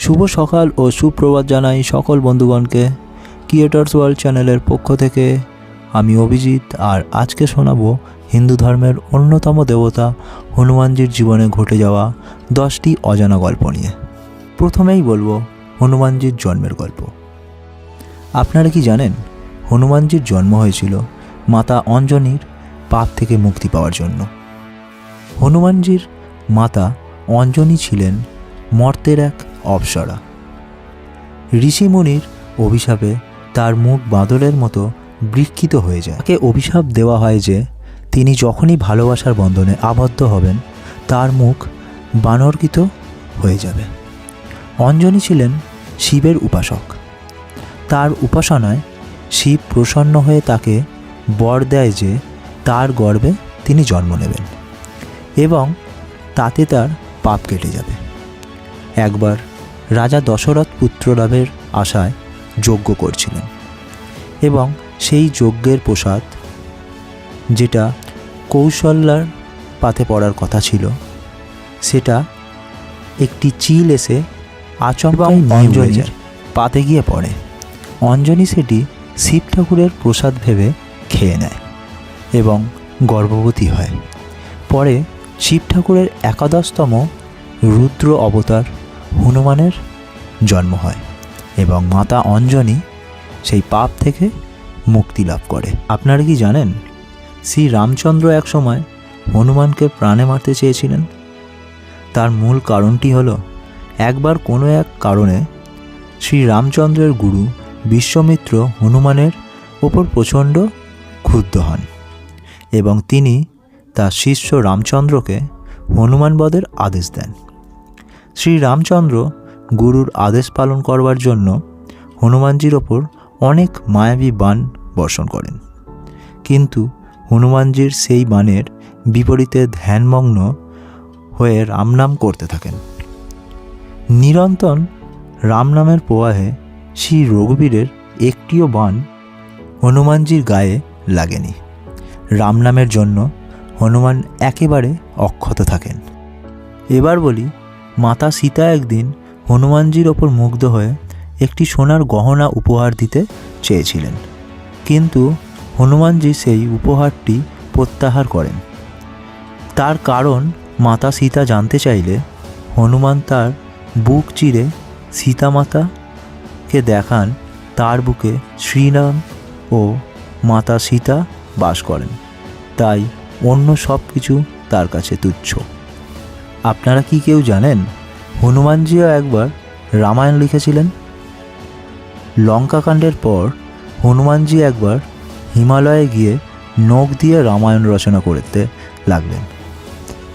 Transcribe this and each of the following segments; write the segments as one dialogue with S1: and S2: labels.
S1: শুভ সকাল ও সুপ্রভাত জানাই সকল বন্ধুগণকে। ক্রিয়েটর্স ওয়ার্ল্ড চ্যানেলের পক্ষ থেকে আমি অভিজিৎ, আর আজকে শোনাবো হিন্দু ধর্মের অন্যতম দেবতা হনুমানজির জীবনে ঘটে যাওয়া 10টি অজানা গল্প নিয়ে। প্রথমেই বলবো হনুমানজির জন্মের গল্প। আপনারা কি জানেন হনুমানজির জন্ম হয়েছিল মাতা অঞ্জনির পাপ থেকে মুক্তি পাওয়ার জন্য। হনুমানজির মাতা অঞ্জনি ছিলেন মর্তের এক অপ্সরা। ঋষিমুনির অভিশাপে তার মুখ বাদলের মতো বিকৃত হয়ে যায়। তাকে অভিশাপ দেওয়া হয় যে তিনি যখনই ভালোবাসার বন্ধনে আবদ্ধ হবেন তার মুখ বানরকৃত হয়ে যাবে। অঞ্জনি ছিলেন শিবের উপাসক। তার উপাসনায় শিব প্রসন্ন হয়ে তাকে বর দেয় যে তার গর্ভে তিনি জন্ম নেবেন এবং তাতে তার পাপ কেটে যাবে। একবার রাজা দশরথ পুত্র লাভের আশায় যজ্ঞ করছিলেন এবং সেই যজ্ঞের প্রসাদ, যেটা কৌশল্যার পাতে পড়ার কথা ছিল, সেটা একটি চিল এসে আচমকাই অঞ্জনির পাতে গিয়ে পড়ে। অঞ্জনি সেটি শিব ঠাকুরের প্রসাদ ভেবে খেয়ে নেয় এবং গর্ভবতী হয়। পরে শিব ঠাকুরের একাদশতম রুদ্র অবতার হনুমানের জন্ম হয় এবং মাতা অঞ্জনি সেই পাপ থেকে মুক্তি লাভ করে। আপনারা কি জানেন শ্রী রামচন্দ্র এক সময় হনুমানকে প্রাণে মারতে চেয়েছিলেন? তার মূল কারণটি হলো, একবার কোনো এক কারণে শ্রী রামচন্দ্রের গুরু বিশ্বমিত্র হনুমানের ওপর প্রচণ্ড ক্ষুব্ধ হন এবং তিনি তার শিষ্য রামচন্দ্রকে হনুমান বধের আদেশ দেন। শ্রী রামচন্দ্র গুরুর আদেশ পালন করবার জন্য হনুমানজির ওপর অনেক মায়াবী বাণ বর্ষণ করেন, কিন্তু হনুমানজির সেই বাণের বিপরীতে ধ্যানমগ্ন হয়ে রামনাম করতে থাকেন। নিরন্তর রামনামের প্রবাহে শ্রী রঘুবীরের একটিও বাণ হনুমানজির গায়ে লাগেনি। রামনামের জন্য হনুমান একেবারে অক্ষত থাকেন। এবার বলি, মাতা সীতা একদিন হনুমানজির ওপর মুগ্ধ হয়ে একটি সোনার গহনা উপহার দিতে চেয়েছিলেন, কিন্তু হনুমানজি সেই উপহারটি প্রত্যাহার করেন। তার কারণ মাতা সীতা জানতে চাইলে হনুমান তার বুক চিরে সীতামাতাকে দেখান তার বুকে শ্রীরাম ও মাতা সীতা বাস করেন, তাই অন্য সব কিছু তার কাছে তুচ্ছ। আপনারা কি কেউ জানেন হনুমানজিও একবার রামায়ণ লিখেছিলেন? লঙ্কাকাণ্ডের পর হনুমানজি একবার হিমালয়ে গিয়ে নখ দিয়ে রামায়ণ রচনা করতে লাগলেন,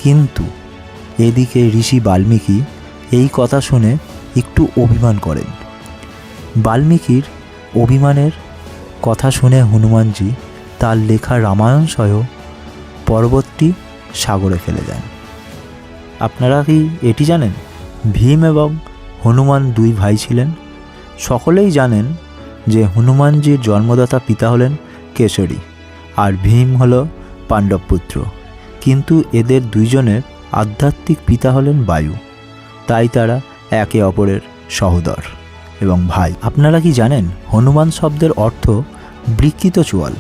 S1: কিন্তু এদিকে ঋষি বাল্মীকি এই কথা শুনে একটু অভিমান করেন। বাল্মীকির অভিমানের কথা শুনে হনুমানজি তার লেখা রামায়ণ সহ পর্বতটি সাগরে ফেলে দেন। আপনারা কি এটি জানেন ভীম এবং হনুমান দুই ভাই ছিলেন? সকলেই জানেন যে হনুমানজির জন্মদাতা পিতা হলেন কেশরী আর ভীম হল পাণ্ডব পুত্র, কিন্তু এদের দুইজনের আধ্যাত্মিক পিতা হলেন বায়ু, তাই তারা একে অপরের সহোদর এবং ভাই। আপনারা কি জানেন হনুমান শব্দের অর্থ বিকৃত চোয়াল?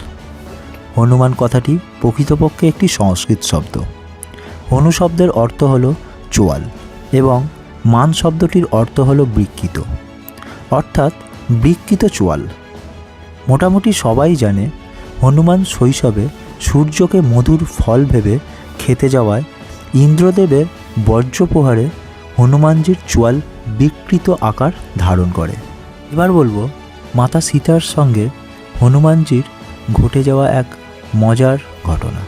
S1: হনুমান কথাটি প্রকৃতপক্ষে একটি সংস্কৃত শব্দ। হনু শব্দের অর্থ হল চোয়াল এবং মান শব্দটির অর্থ হল বিকৃত, অর্থাৎ বিকৃত চোয়াল। মোটামুটি সবাই জানে হনুমান শৈশবে সূর্যকে মধুর ফল ভেবে খেতে যাওয়ায় ইন্দ্রদেবের বজ্রপ্রহারে হনুমানজির চোয়াল বিকৃত আকার ধারণ করে। এবার বলবো মাতা সীতার সঙ্গে হনুমানজির ঘটে যাওয়া এক মজার ঘটনা।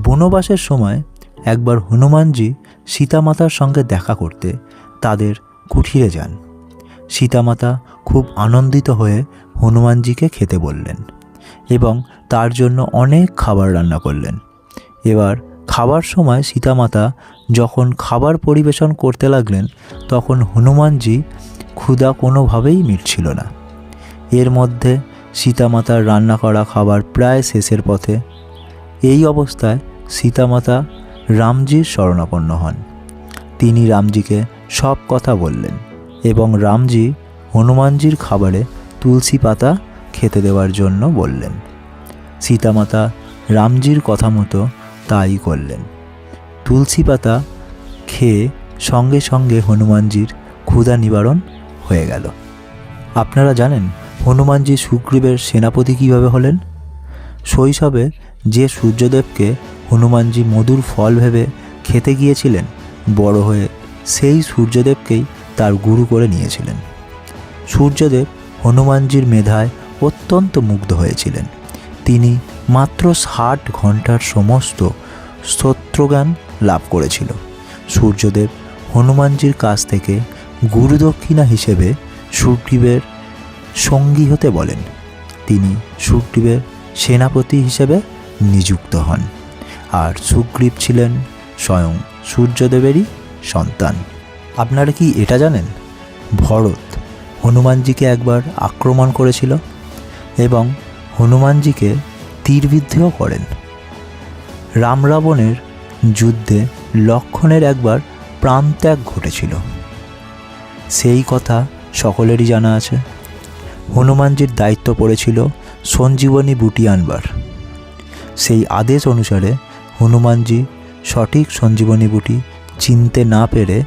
S1: বনবাসের সময় একবার হনুমানজি সীতামাতার সঙ্গে দেখা করতে তাদের কুঠিরে যান। সীতামাতা খুব আনন্দিত হয়ে হনুমানজিকে খেতে বললেন এবং তার জন্য অনেক খাবার রান্না করলেন। এবার খাবার সময় সীতামাতা যখন খাবার পরিবেশন করতে লাগলেন তখন হনুমানজি ক্ষুধা কোনোভাবেই মিটছিল না। এর মধ্যে সীতামাতার রান্না করা খাবার প্রায় শেষের পথে। এই অবস্থায় সীতামাতা রামজির শরণাপন্ন হন। তিনি রামজিকে সব কথা বললেন এবং রামজি হনুমানজির খাবারে তুলসী পাতা খেতে দেওয়ার জন্য বললেন। সীতামাতা রামজির কথা মতো তাই করলেন। তুলসী পাতা খেয়ে সঙ্গে সঙ্গে হনুমানজির ক্ষুধা নিবারণ হয়ে গেল। আপনারা জানেন হনুমানজি সুগ্রীবের সেনাপতি কিভাবে হলেন? শৈশবে যে সূর্যদেবকে হনুমানজি মধুর ফল ভেবে খেতে গিয়েছিলেন, বড় হয়ে সেই সূর্যদেবকেই তার গুরু করে নিয়েছিলেন। সূর্যদেব হনুমানজির মেধায় অত্যন্ত মুগ্ধ হয়েছিলেন। তিনি মাত্র 60 ঘন্টার সমস্ত স্তোত্রজ্ঞান লাভ করেছিল। সূর্যদেব হনুমানজির কাছ থেকে গুরুদক্ষিণা হিসেবে সুগ্রীবের সঙ্গী হতে বলেন। তিনি সুগ্রীবের সেনাপতি হিসেবে নিযুক্ত হন। আর সুগ্রীব ছিলেন স্বয়ং সূর্যদেবেরই সন্তান। আপনারা কি এটা জানেন? ভরত হনুমানজিকে একবার আক্রমণ করেছিল এবং হনুমানজিকে তীরবিদ্ধও করেন। রাম রাবণের যুদ্ধে লক্ষ্মণের একবার প্রাণত্যাগ ঘটেছিল, সেই কথা সকলেরই জানা আছে। হনুমানজির দায়িত্ব পড়েছিল সঞ্জীবনী বুটি আনবার। সেই আদেশ অনুসারে হনুমানজি সঠিক সঞ্জীবনী বুটি চিনতে না পেরে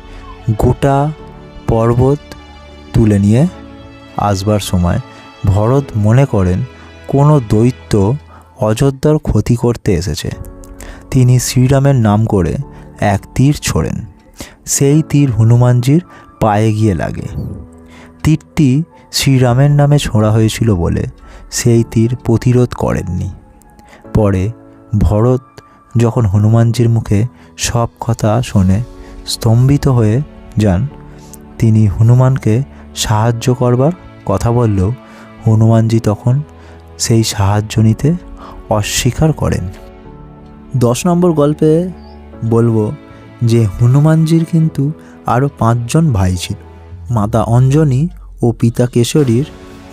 S1: গোটা পর্বত তুলে নিয়ে আসবার সময় ভরত মনে করেন কোনো দৈত্য অযোধ্যার ক্ষতি করতে এসেছে। তিনি শ্রীরামের নাম করে এক তীর ছোড়েন। সেই তীর হনুমানজির পায়ে গিয়ে লাগে। তীরটি শ্রীরামের নামে ছোঁড়া হয়েছিল বলে সেই তীর প্রতিরোধ করেননি। পরে ভরত যখন হনুমানজির মুখে সব কথা শুনে স্তম্ভিত হয়ে যান, তিনি হনুমানকে সাহায্য করবার কথা বললেও হনুমানজি তখন সেই সাহায্য নিতে অস্বীকার করেন। 10 নম্বর গল্পে বলবো যে হনুমানজির কিন্তু আরও 5 জন ভাই ছিল। মাতা অঞ্জনী ও পিতা কেশরীর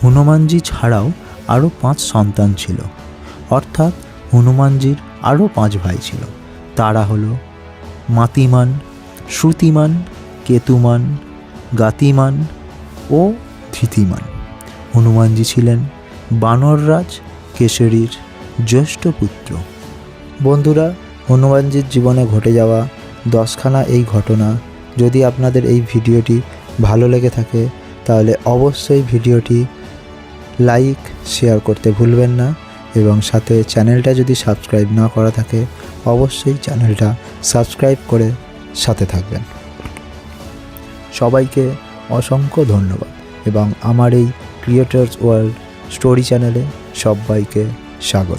S1: হনুমানজি ছাড়াও আরও 5 সন্তান ছিল। অর্থাৎ হনুমানজির আরও 5 ভাই ছিল। তারা হলো মাতিমান, শ্রুতিমান, কেতুমান, গাতিমান ও ধৃতিমান। হনুমানজি ছিলেন বানররাজ কেশরীর জ্যেষ্ঠ পুত্র। বন্ধুরা, হনুমানজির জীবনে ঘটে যাওয়া 10খানা এই ঘটনা যদি আপনাদের এই ভিডিওটি ভালো লেগে থাকে তাহলে অবশ্যই ভিডিওটি লাইক শেয়ার করতে ভুলবেন না, এবং সাথে চ্যানেলটা যদি সাবস্ক্রাইব না করা থাকে অবশ্যই চ্যানেলটা সাবস্ক্রাইব করে সাথে থাকবেন। সবাইকে অসংখ্য ধন্যবাদ এবং আমার এই ক্রিয়েটরস ওয়ার্ল্ড স্টোরি চ্যানেলে সবাইকে স্বাগত।